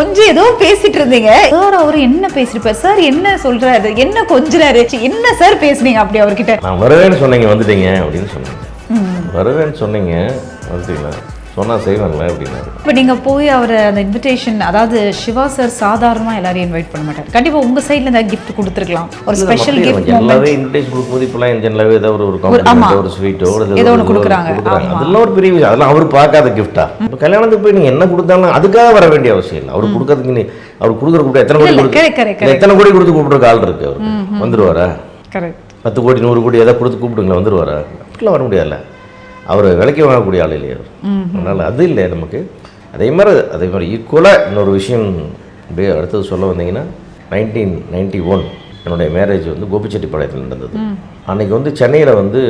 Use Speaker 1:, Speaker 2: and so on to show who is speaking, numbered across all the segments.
Speaker 1: கொஞ்சம் ஏதோ பேசிட்டு இருந்தீங்க சார். அவரு என்ன பேசிருப்பாரு சார், என்ன சொல்றாரு, என்ன கொஞ்சறாரு, என்ன சார் பேசுனீங்க அப்படி அவர்கிட்ட?
Speaker 2: நான் வருவேன்னு சொன்னீங்க வந்துட்டீங்க அப்படின்னு சொன்னீங்க. வருவேன்னு சொன்னீங்க வந்துட்டீங்களா, சொன்னா செய்வாங்களா அப்படின்னாரு.
Speaker 1: இப்போ நீங்க போய் அவர் அந்த இன்விடேஷன், அதாவது சிவா சார் சாதாரணமா எல்லாரையும் இன்வைட் பண்ண மாட்டார். கண்டிப்பா உங்க சைடுல இந்த கிஃப்ட் கொடுத்துருக்கலாம், ஒரு ஸ்பெஷல் கிஃப்ட்.
Speaker 2: எல்லாவே இன்விடேஷன் கொடுக்கும்போது இப்பெல்லாம் என்ஜின்லாவே ஏதாவது ஒரு காம்ப்ளிமெண்ட், ஒரு ஸ்வீட்டோ
Speaker 1: ஏதோ ஒன்று கொடுக்குறாங்க.
Speaker 2: அதெல்லாம் ஒரு பெரிய விஷயம். அதெல்லாம் அவர் பார்க்காத கிஃப்டா. இப்போ கல்யாணத்துக்கு போய் நீங்க என்ன கொடுத்தாலும் அதுக்காக வர வேண்டிய அவசியம் இல்லை. அவர் கொடுக்கறதுக்கு நீ அவர் கொடுக்குற கூப்பிட்டு எத்தனை கோடி கொடுத்து கூப்பிடுற ஆள் இருக்கு. அவர் வந்துருவாரா? 10 கோடி 100 கோடி ஏதாவது கொடுத்து கூப்பிடுங்களா, வந்துருவாரா? அப்படிலாம் வர முடியாதுல்ல. அவர் விலைக்கு வாங்கக்கூடிய ஆள் இல்லையா அவர். அதனால் அது இல்லை நமக்கு. அதே மாதிரி ஈக்குவலாக இன்னொரு விஷயம் அப்படியே அடுத்தது சொல்ல வந்தீங்கன்னா, 1991 என்னுடைய மேரேஜ் வந்து கோபிச்செட்டிப்பாளையத்தில் நடந்தது. அன்றைக்கி வந்து சென்னையில் வந்து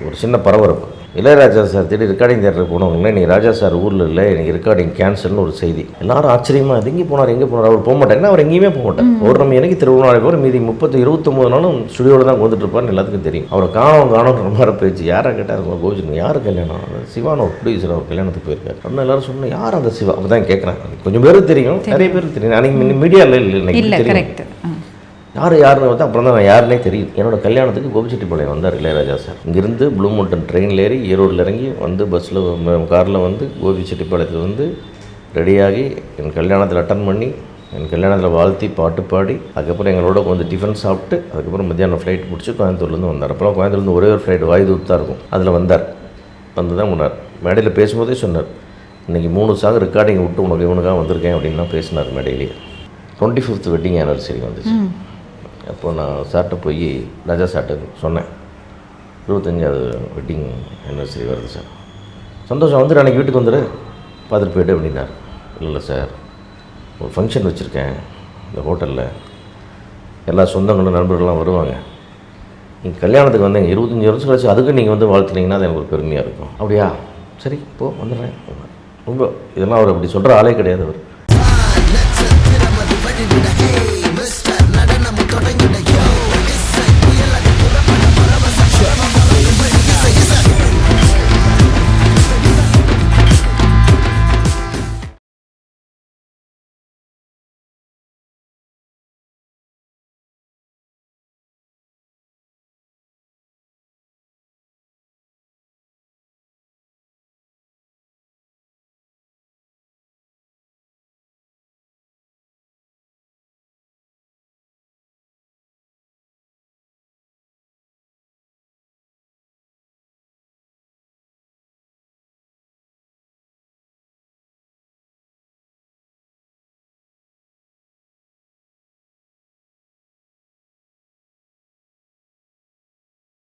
Speaker 2: ஒரு சின்ன பரபரப்பு. இளையராஜா சார் தேடி ரெக்கார்டிங் தேட்டருக்கு போனவங்களே இன்றைக்கி ராஜா சார் ஊரில் இல்லை, எனக்கு ரெக்கார்டிங் கேன்சல்னு ஒரு செய்தி. எல்லாரும் ஆச்சரியமாக அது எங்கே போனார் அவர் போக மாட்டாருன்னா அவர் எங்கேயுமே போக மாட்டார். ஒரு நம்ம எனக்கு திருவிழா போகிற மீதி 29 நாளும் ஸ்டுடியோவில் தான் வந்துட்டு இருப்பார்னு எல்லாத்துக்கும் தெரியும். அவரை காணோம் ரொம்ப பேச்சு. யாரை கேட்டால் கோபிச்சுங்க, யார் கல்யாணம்? சிவான ஒரு ப்ரொடியூசர் அவர் கல்யாணத்துக்கு போயிருக்காரு. அப்படின்னு எல்லாரும் சொன்னோம், யார் அந்த சிவா? அப்போ தான் கேட்குறேன். கொஞ்சம் பேருக்கு தெரியும், நிறைய பேருக்கு தெரியும். அன்றைக்கி மீடியாவில் இல்லை தெரியும் யாருன்னு வந்து அப்புறம் தான் யாருன்னே தெரியும். என்னோடய கல்யாணத்துக்கு கோபிச்செட்டிப்பாளையம் வந்தார் இளையராஜா சார். இங்கேருந்து ப்ளூ மவுண்டன் ட்ரெயினில் ஏறி ஈரோடில் இறங்கி வந்து பஸ்ஸில் காரில் வந்து கோபிச்செட்டிப்பாளையத்தில் வந்து ரெடியாகி என் கல்யாணத்தில் அட்டன் பண்ணி என் கல்யாணத்தில் வாழ்த்தி பாட்டு பாடி அதுக்கப்புறம் எங்களோட வந்து டிஃபன் சாப்பிட்டு அதுக்கப்புறம் மத்தியானம் ஃப்ளைட் முடிச்சு கோயம்புத்தூர்லேருந்து வந்தார். அப்புறம் கோயம்புத்தூர்லேருந்து ஒரே ஒரு ஃப்ளைட் வாயுதூத் தான் இருக்கும், அதில் வந்தார். வந்து தான் முன்னார் மேடையில் பேசும்போதே சொன்னார், இன்றைக்கி 3 சாங் ரெக்கார்டிங் விட்டு உனக்கு இவனுக்காக வந்திருக்கேன் அப்படின்லாம் பேசினார் மேடையிலேயே. 25th வெட்டிங் ஆனிவர்சரி வந்துச்சு. அப்போ நான் சார்ட்ட போய் ராஜா சார்ட்ட சொன்னேன், 25வது வெட்டிங் ஆனிவர்சரி வருது சார், சந்தோஷம் வந்துட்டு அன்றைக்கி வீட்டுக்கு வந்துடு பார்த்துட்டு போய்ட்டு அப்படின்னார். இல்லை சார், ஒரு ஃபங்க்ஷன் வச்சுருக்கேன் இந்த ஹோட்டலில், எல்லா சொந்தங்களும் நண்பர்கள்லாம் வருவாங்க, நீங்கள் கல்யாணத்துக்கு வந்தீங்க 25 வருஷம் கழிச்சு அதுக்கு நீங்கள் வந்து வாழ்த்துனீங்கன்னா அது எனக்கு ஒரு பெருமையாக இருக்கும். அப்படியா, சரி இப்போது வந்துடுறேன். ரொம்ப இதெல்லாம் அவர் அப்படி சொல்கிற ஆளே கிடையாது அவர்.